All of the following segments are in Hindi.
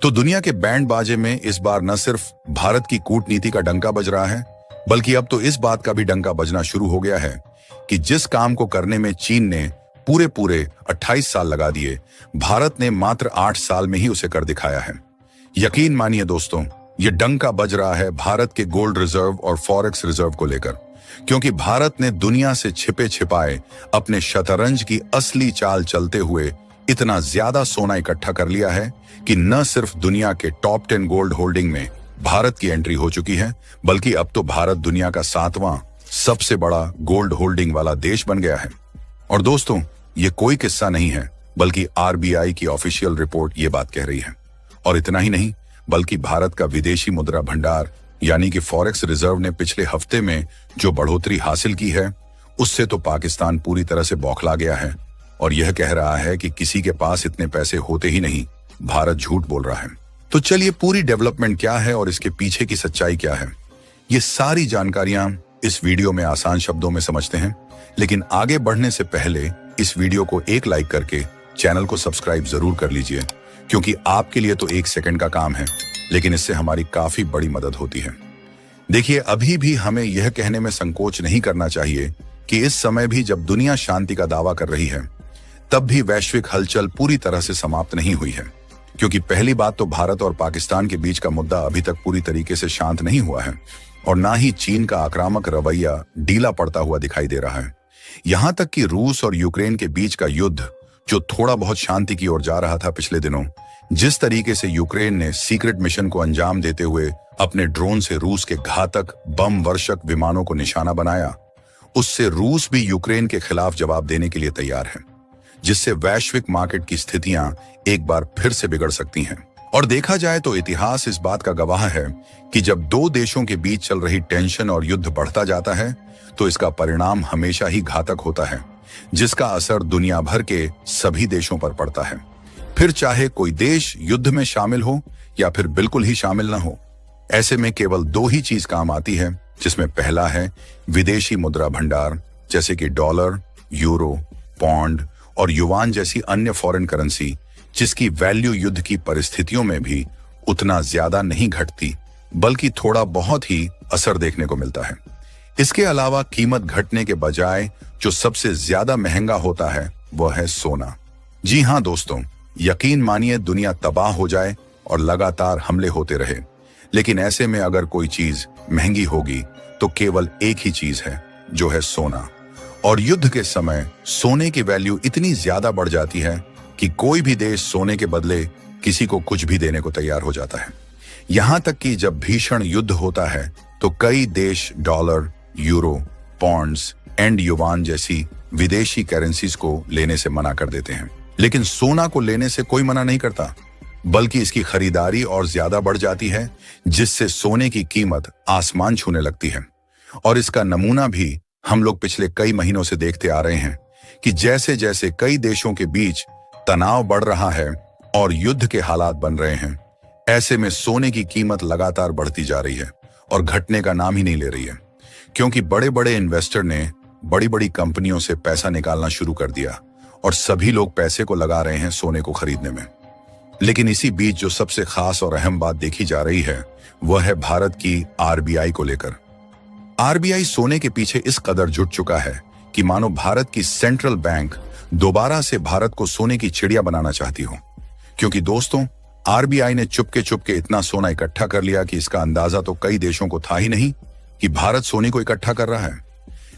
तो दुनिया के बैंड बाजे में इस बार न सिर्फ भारत की कूटनीति का डंका बज रहा है, बल्कि अब तो इस बात का भी डंका बजना शुरू हो गया है कि जिस काम को करने में चीन ने पूरे पूरे 28 साल लगा दिए, भारत ने मात्र 8 साल में ही उसे कर दिखाया है। यकीन मानिए दोस्तों, ये डंका बज रहा है भारत के गोल्ड रिजर्व और फॉरेक्स रिजर्व को लेकर, क्योंकि भारत ने दुनिया से छिपे छिपाए अपने शतरंज की असली चाल चलते हुए इतना ज्यादा सोना इकट्ठा कर लिया है कि न सिर्फ दुनिया के टॉप 10 गोल्ड होल्डिंग में भारत की एंट्री हो चुकी है, बल्कि अब तो भारत दुनिया का 7वां सबसे बड़ा गोल्ड होल्डिंग वाला देश बन गया है। और दोस्तों, ये कोई किस्सा नहीं है, बल्कि आरबीआई की ऑफिशियल रिपोर्ट ये बात कह रही है। और इतना ही नहीं, बल्कि भारत का विदेशी मुद्रा भंडार यानी कि फॉरेक्स रिजर्व ने पिछले हफ्ते में जो बढ़ोतरी हासिल की है, उससे तो पाकिस्तान पूरी तरह से बौखला गया है और यह कह रहा है कि किसी के पास इतने पैसे होते ही नहीं, भारत झूठ बोल रहा है। तो चलिए पूरी डेवलपमेंट क्या है और इसके पीछे की सच्चाई क्या है, ये सारी जानकारियां इस वीडियो में आसान शब्दों में समझते हैं। लेकिन आगे बढ़ने से पहले इस वीडियो को एक लाइक करके चैनल को सब्सक्राइब जरूर कर लीजिए, क्योंकि आपके लिए तो 1 सेकंड का काम है, लेकिन इससे हमारी काफी बड़ी मदद होती है। देखिए, अभी भी हमें यह कहने में संकोच नहीं करना चाहिए कि इस समय भी जब दुनिया शांति का दावा कर रही है, तब भी वैश्विक हलचल पूरी तरह से समाप्त नहीं हुई है। क्योंकि पहली बात तो भारत और पाकिस्तान के बीच का मुद्दा अभी तक पूरी तरीके से शांत नहीं हुआ है और ना ही चीन का आक्रामक रवैया ढीला पड़ता हुआ दिखाई दे रहा है। यहां तक कि रूस और यूक्रेन के बीच का युद्ध, जो थोड़ा बहुत शांति की ओर जा रहा था पिछले दिनों, जिस तरीके से यूक्रेन ने सीक्रेट मिशन को अंजाम देते हुए अपने ड्रोन से रूस के घातक बम वर्षक विमानों को निशाना बनाया, उससे रूस भी यूक्रेन के खिलाफ जवाब देने के लिए तैयार है, जिससे वैश्विक मार्केट की स्थितियां एक बार फिर से बिगड़ सकती हैं। और देखा जाए तो इतिहास इस बात का गवाह है कि जब दो देशों के बीच चल रही टेंशन और युद्ध बढ़ता जाता है, तो इसका परिणाम हमेशा ही घातक होता है, जिसका असर दुनिया भर के सभी देशों पर पड़ता है। फिर चाहे कोई देश युद्ध में शामिल हो या फिर बिल्कुल ही शामिल न हो। ऐसे में केवल 2 ही चीज काम आती है, जिसमें पहला है विदेशी मुद्रा भंडार, जैसे कि डॉलर, यूरो, पौंड और युवान जैसी अन्य फॉरेन करेंसी, जिसकी वैल्यू युद्ध की परिस्थितियों में भी उतना ज्यादा नहीं घटती, बल्कि थोड़ा बहुत ही असर देखने को मिलता है। इसके अलावा कीमत घटने के बजाय जो सबसे ज्यादा महंगा होता है, वह है सोना। जी हाँ दोस्तों, यकीन मानिए, दुनिया तबाह हो जाए और लगातार हमले होते रहे, लेकिन ऐसे में अगर कोई चीज महंगी होगी तो केवल एक ही चीज है, जो है सोना। और युद्ध के समय सोने की वैल्यू इतनी ज्यादा बढ़ जाती है कि कोई भी देश सोने के बदले किसी को कुछ भी देने को तैयार हो जाता है। यहां तक कि जब भीषण युद्ध होता है तो कई देश डॉलर, यूरो, पॉन्ड्स एंड युवान जैसी विदेशी करेंसीज को लेने से मना कर देते हैं। लेकिन सोना को लेने से कोई मना नहीं करता, बल्कि इसकी खरीदारी और ज्यादा बढ़ जाती है, जिससे सोने की कीमत आसमान छूने लगती है। और इसका नमूना भी हम लोग पिछले कई महीनों से देखते आ रहे हैं कि जैसे जैसे कई देशों के बीच तनाव बढ़ रहा है और युद्ध के हालात बन रहे हैं, ऐसे में सोने की कीमत लगातार बढ़ती जा रही है और घटने का नाम ही नहीं ले रही है, क्योंकि बड़े बड़े इन्वेस्टर ने बड़ी बड़ी कंपनियों से पैसा निकालना शुरू कर दिया और सभी लोग पैसे को लगा रहे हैं सोने को खरीदने में। लेकिन इसी बीच जो सबसे खास और अहम बात देखी जा रही है, वह है भारत की आरबीआई को लेकर। आरबीआई सोने के पीछे इस कदर जुट चुका है कि मानो भारत की सेंट्रल बैंक दोबारा से भारत को सोने की चिड़िया बनाना चाहती हो। क्योंकि दोस्तों, आरबीआई ने चुपके चुपके इतना सोना इकट्ठा कर लिया कि इसका अंदाजा तो कई देशों को था ही नहीं कि भारत सोने को इकट्ठा कर रहा है।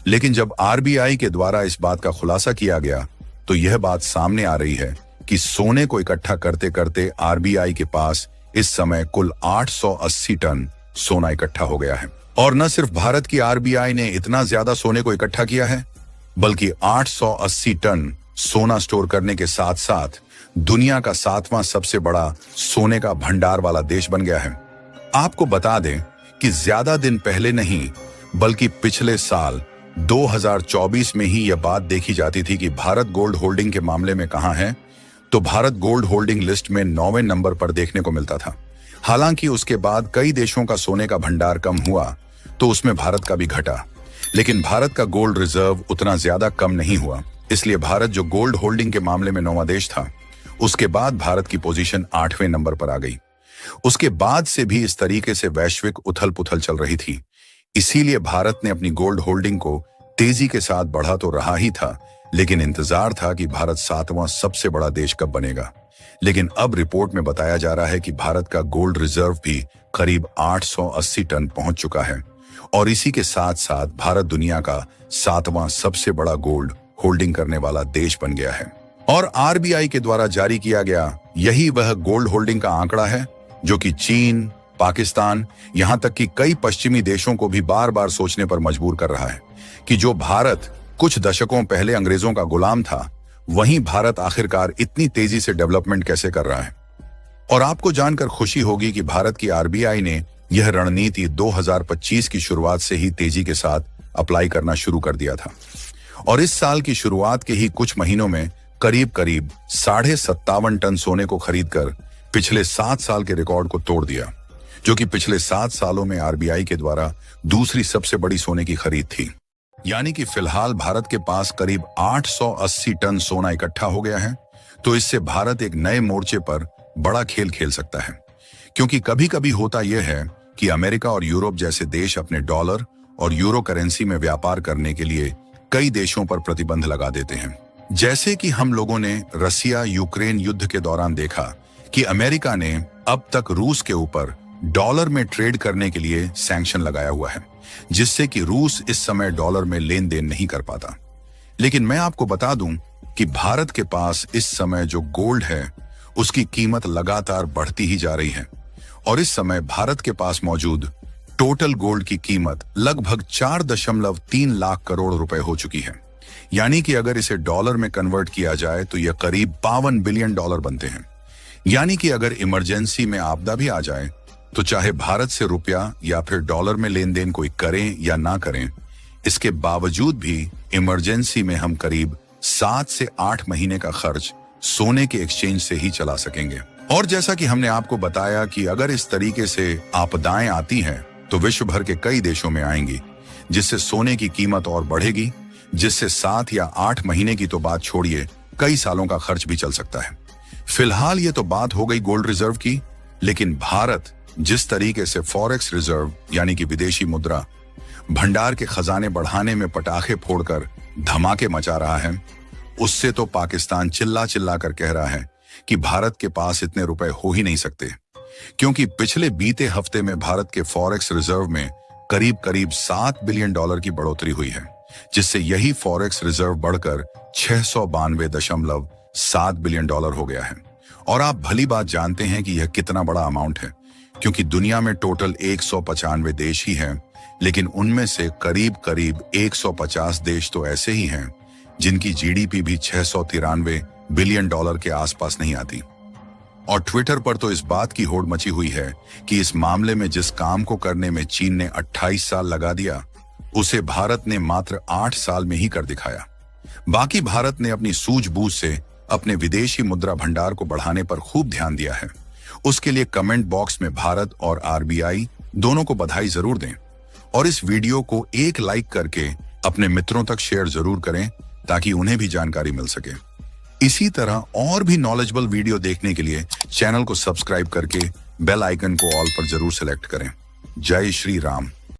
लेकिन जब आरबीआई के द्वारा इस बात का खुलासा किया गया, तो यह बात सामने आ रही है कि सोने को इकट्ठा करते करते आरबीआई के पास इस समय कुल 880 टन सोना इकट्ठा हो गया है। और न सिर्फ भारत की आरबीआई ने इतना ज्यादा सोने को इकट्ठा किया है, बल्कि 880 टन सोना स्टोर करने के साथ साथ दुनिया का 7वां सबसे बड़ा सोने का भंडार वाला देश बन गया है। आपको बता दें कि ज्यादा दिन पहले नहीं, बल्कि पिछले साल 2024 में ही यह बात देखी जाती थी कि भारत गोल्ड होल्डिंग के मामले में कहां है, तो भारत गोल्ड होल्डिंग लिस्ट में 9वें नंबर पर देखने को मिलता था। हालांकि उसके बाद कई देशों का सोने का भंडार कम हुआ, तो उसमें भारत का भी घटा, लेकिन भारत का गोल्ड रिजर्व उतना ज्यादा कम नहीं हुआ। इसलिए भारत जो गोल्ड होल्डिंग के मामले में 9वां देश था, उसके बाद भारत की पोजीशन 8वें नंबर पर आ गई। उसके बाद से भी इस तरीके से वैश्विक उथल पुथल चल रही थी। इसीलिए भारत ने अपनी गोल्ड होल्डिंग को तेजी के साथ बढ़ा तो रहा ही था, लेकिन इंतजार था कि भारत 7वां सबसे बड़ा देश कब बनेगा। लेकिन अब रिपोर्ट में बताया जा रहा है कि भारत का गोल्ड रिजर्व भी करीब 880 टन पहुंच चुका है और इसी के साथ साथ भारत दुनिया का 7वां सबसे बड़ा गोल्ड होल्डिंग करने वाला देश बन गया है। और आरबीआई के द्वारा जारी किया गया यही वह गोल्ड होल्डिंग का आंकड़ा है जो कि चीन, पाकिस्तान, यहां तक कि कई पश्चिमी देशों को भी बार बार सोचने पर मजबूर कर रहा है कि जो भारत कुछ दशकों पहले अंग्रेजों का गुलाम था, वहीं भारत आखिरकार इतनी तेजी से डेवलपमेंट कैसे कर रहा है। और आपको जानकर खुशी होगी कि भारत की आरबीआई ने यह रणनीति 2025 की शुरुआत से ही तेजी के साथ अप्लाई करना शुरू कर दिया था और इस साल की शुरुआत के ही कुछ महीनों में करीब 57.5 टन सोने को खरीदकर पिछले 7 साल के रिकॉर्ड को तोड़ दिया, जो कि पिछले 7 सालों में आरबीआई के द्वारा दूसरी सबसे बड़ी सोने की खरीद थी। यानी कि फिलहाल भारत के पास करीब 880 टन सोना इकट्ठा हो गया है। तो इससे भारत एक नए मोर्चे पर बड़ा खेल खेल सकता है, क्योंकि कभी कभी होता यह है कि अमेरिका और यूरोप जैसे देश अपने डॉलर और यूरो करेंसी में व्यापार करने के लिए कई देशों पर प्रतिबंध लगा देते हैं। जैसे कि हम लोगों ने रसिया यूक्रेन युद्ध के दौरान देखा कि अमेरिका ने अब तक रूस के ऊपर डॉलर में ट्रेड करने के लिए सैंक्शन लगाया हुआ है, जिससे कि रूस इस समय डॉलर में लेन देन नहीं कर पाता। लेकिन मैं आपको बता दूं कि भारत के पास इस समय जो गोल्ड है उसकी कीमत लगातार बढ़ती ही जा रही है और इस समय भारत के पास मौजूद टोटल गोल्ड की कीमत लगभग 4.3 लाख करोड़ रुपए हो चुकी है। यानी कि अगर इसे डॉलर में कन्वर्ट किया जाए तो यह करीब 52 बिलियन डॉलर बनते हैं। यानी कि अगर इमरजेंसी में आपदा भी आ जाए तो चाहे भारत से रुपया या फिर डॉलर में लेन देन कोई करें या ना करें, इसके बावजूद भी इमरजेंसी में हम करीब 7 से 8 महीने का खर्च सोने के एक्सचेंज से ही चला सकेंगे। और जैसा कि हमने आपको बताया कि अगर इस तरीके से आपदाएं आती हैं तो विश्व भर के कई देशों में आएंगी, जिससे सोने की कीमत और बढ़ेगी, जिससे 7 या 8 महीने की तो बात छोड़िए, कई सालों का खर्च भी चल सकता है। फिलहाल ये तो बात हो गई गोल्ड रिजर्व की, लेकिन भारत जिस तरीके से फॉरेक्स रिजर्व यानी कि विदेशी मुद्रा भंडार के खजाने बढ़ाने में पटाखे फोड़कर धमाके मचा रहा है, उससे तो पाकिस्तान चिल्ला चिल्ला कर कह रहा है कि भारत के पास इतने रुपए हो ही नहीं सकते, क्योंकि पिछले बीते हफ्ते में भारत के फॉरेक्स रिजर्व में करीब 7 बिलियन डॉलर की बढ़ोतरी हुई है, जिससे यही फॉरेक्स रिजर्व बढ़कर 692.7 बिलियन डॉलर हो गया है। और आप भली बात जानते हैं कि यह कितना बड़ा अमाउंट है, क्योंकि दुनिया में टोटल 195 देश ही हैं, लेकिन उनमें से करीब 150 देश तो ऐसे ही हैं जिनकी जीडीपी भी 693 बिलियन डॉलर के आसपास नहीं आती। और ट्विटर पर तो इस बात की होड़ मची हुई है कि इस मामले में जिस काम को करने में चीन ने 28 साल लगा दिया, उसे भारत ने मात्र 8 साल में ही कर दिखाया। बाकी भारत ने अपनी सूझबूझ से अपने विदेशी मुद्रा भंडार को बढ़ाने पर खूब ध्यान दिया है। उसके लिए कमेंट बॉक्स में भारत और आरबीआई दोनों को बधाई जरूर दें और इस वीडियो को एक लाइक करके अपने मित्रों तक शेयर जरूर करें ताकि उन्हें भी जानकारी मिल सके। इसी तरह और भी नॉलेजेबल वीडियो देखने के लिए चैनल को सब्सक्राइब करके बेल आइकन को ऑल पर जरूर सेलेक्ट करें। जय श्री राम।